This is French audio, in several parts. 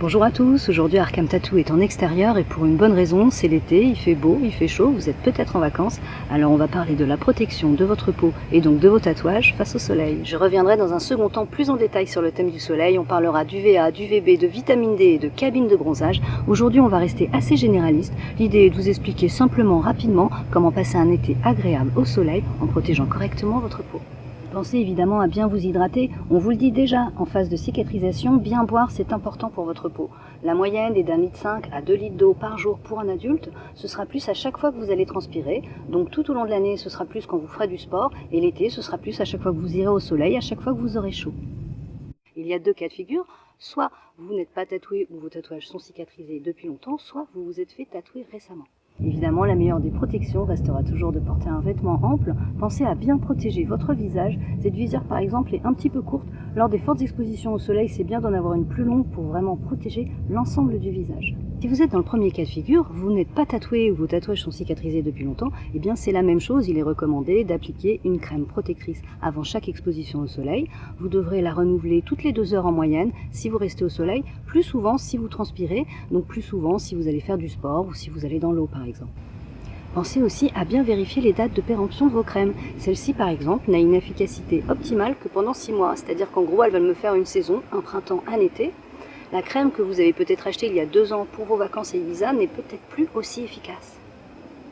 Bonjour à tous, aujourd'hui Arkham Tattoo est en extérieur et pour une bonne raison, c'est l'été, il fait beau, il fait chaud, vous êtes peut-être en vacances, alors on va parler de la protection de votre peau et donc de vos tatouages face au soleil. Je reviendrai dans un second temps plus en détail sur le thème du soleil, on parlera d'UVA, d'UVB, de vitamine D et de cabine de bronzage. Aujourd'hui on va rester assez généraliste, l'idée est de vous expliquer simplement rapidement comment passer un été agréable au soleil en protégeant correctement votre peau. Pensez évidemment à bien vous hydrater, on vous le dit déjà, en phase de cicatrisation, bien boire c'est important pour votre peau. La moyenne est d'1,5 litre à 2 litres d'eau par jour pour un adulte, ce sera plus à chaque fois que vous allez transpirer, donc tout au long de l'année ce sera plus quand vous ferez du sport, et l'été ce sera plus à chaque fois que vous irez au soleil, à chaque fois que vous aurez chaud. Il y a deux cas de figure, soit vous n'êtes pas tatoué ou vos tatouages sont cicatrisés depuis longtemps, soit vous vous êtes fait tatouer récemment. Évidemment, la meilleure des protections restera toujours de porter un vêtement ample. Pensez à bien protéger votre visage. Cette visière, par exemple, est un petit peu courte. Lors des fortes expositions au soleil, c'est bien d'en avoir une plus longue pour vraiment protéger l'ensemble du visage. Si vous êtes dans le premier cas de figure, vous n'êtes pas tatoué ou vos tatouages sont cicatrisés depuis longtemps, eh bien c'est la même chose. Il est recommandé d'appliquer une crème protectrice avant chaque exposition au soleil. Vous devrez la renouveler toutes les 2 heures en moyenne si vous restez au soleil, plus souvent si vous transpirez, donc plus souvent si vous allez faire du sport ou si vous allez dans l'eau par exemple. Pensez aussi à bien vérifier les dates de péremption de vos crèmes. Celle-ci par exemple n'a une efficacité optimale que pendant 6 mois, c'est-à-dire qu'en gros elles veulent me faire une saison, un printemps, un été. La crème que vous avez peut-être achetée il y a 2 ans pour vos vacances à Ibiza n'est peut-être plus aussi efficace.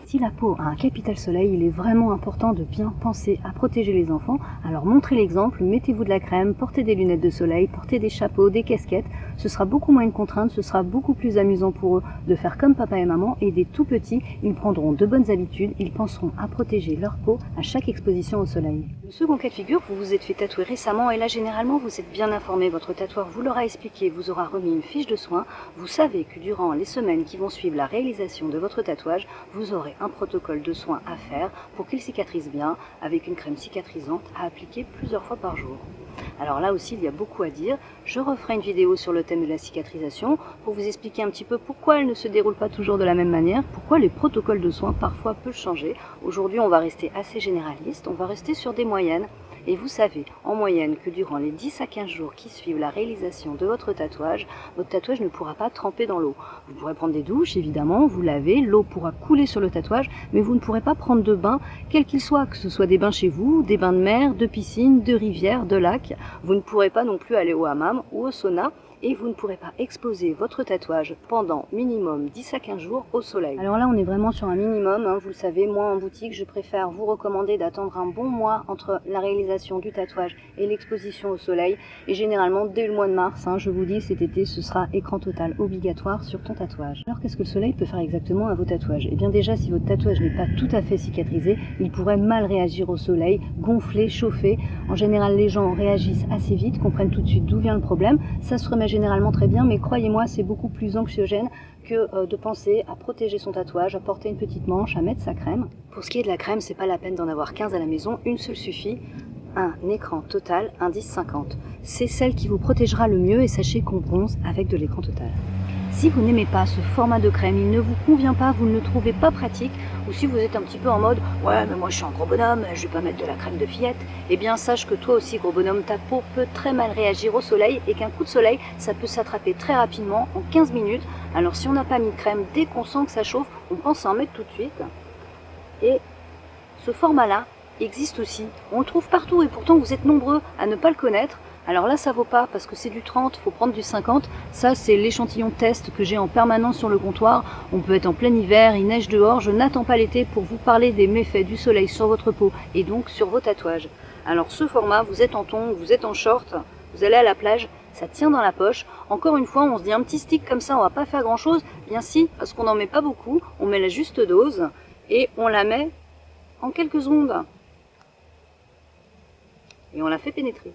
Si la peau a un capital soleil, il est vraiment important de bien penser à protéger les enfants. Alors montrez l'exemple, mettez-vous de la crème, portez des lunettes de soleil, portez des chapeaux, des casquettes. Ce sera beaucoup moins une contrainte, ce sera beaucoup plus amusant pour eux de faire comme papa et maman. Et des tout petits, ils prendront de bonnes habitudes, ils penseront à protéger leur peau à chaque exposition au soleil. Le second cas de figure, vous vous êtes fait tatouer récemment et là généralement vous êtes bien informé. Votre tatoueur vous l'aura expliqué, vous aura remis une fiche de soins. Vous savez que durant les semaines qui vont suivre la réalisation de votre tatouage, vous aurez un protocole de soins à faire pour qu'il cicatrise bien avec une crème cicatrisante à appliquer plusieurs fois par jour. Alors là aussi il y a beaucoup à dire, je referai une vidéo sur le thème de la cicatrisation pour vous expliquer un petit peu pourquoi elle ne se déroule pas toujours de la même manière, pourquoi les protocoles de soins parfois peuvent changer. Aujourd'hui on va rester assez généraliste, on va rester sur des moyennes. Et vous savez en moyenne que durant les 10 à 15 jours qui suivent la réalisation de votre tatouage ne pourra pas tremper dans l'eau. Vous pourrez prendre des douches, évidemment, vous lavez, l'eau pourra couler sur le tatouage, mais vous ne pourrez pas prendre de bain, quel qu'il soit, que ce soit des bains chez vous, des bains de mer, de piscine, de rivière, de lac. Vous ne pourrez pas non plus aller au hammam ou au sauna. Et vous ne pourrez pas exposer votre tatouage pendant minimum 10 à 15 jours au soleil. Alors là on est vraiment sur un minimum, hein, vous le savez, moi en boutique je préfère vous recommander d'attendre un bon mois entre la réalisation du tatouage et l'exposition au soleil. Et généralement dès le mois de mars, hein, je vous dis cet été ce sera écran total obligatoire sur ton tatouage. Alors qu'est-ce que le soleil peut faire exactement à vos tatouages? Eh bien déjà si votre tatouage n'est pas tout à fait cicatrisé, il pourrait mal réagir au soleil, gonfler, chauffer. En général les gens réagissent assez vite, comprennent tout de suite d'où vient le problème, ça se remet généralement très bien, mais croyez-moi, c'est beaucoup plus anxiogène que de penser à protéger son tatouage, à porter une petite manche, à mettre sa crème. Pour ce qui est de la crème, c'est pas la peine d'en avoir 15 à la maison, une seule suffit. Un écran total, indice 50. C'est celle qui vous protégera le mieux et sachez qu'on bronze avec de l'écran total. Si vous n'aimez pas ce format de crème, il ne vous convient pas, vous ne le trouvez pas pratique, ou si vous êtes un petit peu en mode « Ouais, mais moi je suis un gros bonhomme, je vais pas mettre de la crème de fillette », eh bien sache que toi aussi gros bonhomme, ta peau peut très mal réagir au soleil et qu'un coup de soleil, ça peut s'attraper très rapidement, en 15 minutes. Alors si on n'a pas mis de crème, dès qu'on sent que ça chauffe, on pense à en mettre tout de suite. Et ce format-là existe aussi, on le trouve partout et pourtant vous êtes nombreux à ne pas le connaître. Alors là ça vaut pas parce que c'est du 30, faut prendre du 50. Ça c'est l'échantillon test que j'ai en permanence sur le comptoir. On peut être en plein hiver, il neige dehors, je n'attends pas l'été pour vous parler des méfaits du soleil sur votre peau et donc sur vos tatouages. Alors ce format, vous êtes en tongs, vous êtes en short, vous allez à la plage, ça tient dans la poche. Encore une fois on se dit un petit stick comme ça on va pas faire grand chose. Bien si, parce qu'on n'en met pas beaucoup, on met la juste dose et on la met en quelques secondes. Et on la fait pénétrer.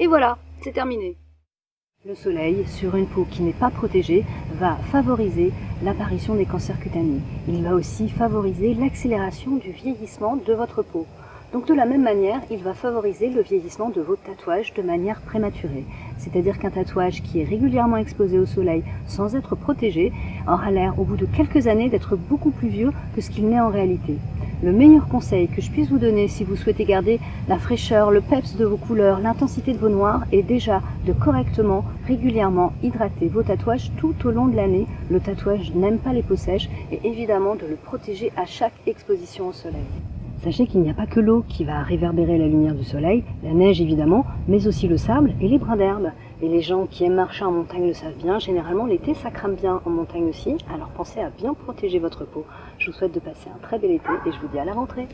Et voilà, c'est terminé. Le soleil, sur une peau qui n'est pas protégée, va favoriser l'apparition des cancers cutanés. Il va aussi favoriser l'accélération du vieillissement de votre peau. Donc de la même manière, il va favoriser le vieillissement de vos tatouages de manière prématurée. C'est-à-dire qu'un tatouage qui est régulièrement exposé au soleil sans être protégé aura l'air au bout de quelques années d'être beaucoup plus vieux que ce qu'il n'est en réalité. Le meilleur conseil que je puisse vous donner si vous souhaitez garder la fraîcheur, le peps de vos couleurs, l'intensité de vos noirs est déjà de correctement, régulièrement hydrater vos tatouages tout au long de l'année. Le tatouage n'aime pas les peaux sèches et évidemment de le protéger à chaque exposition au soleil. Sachez qu'il n'y a pas que l'eau qui va réverbérer la lumière du soleil, la neige évidemment, mais aussi le sable et les brins d'herbe. Et les gens qui aiment marcher en montagne le savent bien, généralement l'été ça crame bien en montagne aussi, alors pensez à bien protéger votre peau. Je vous souhaite de passer un très bel été et je vous dis à la rentrée.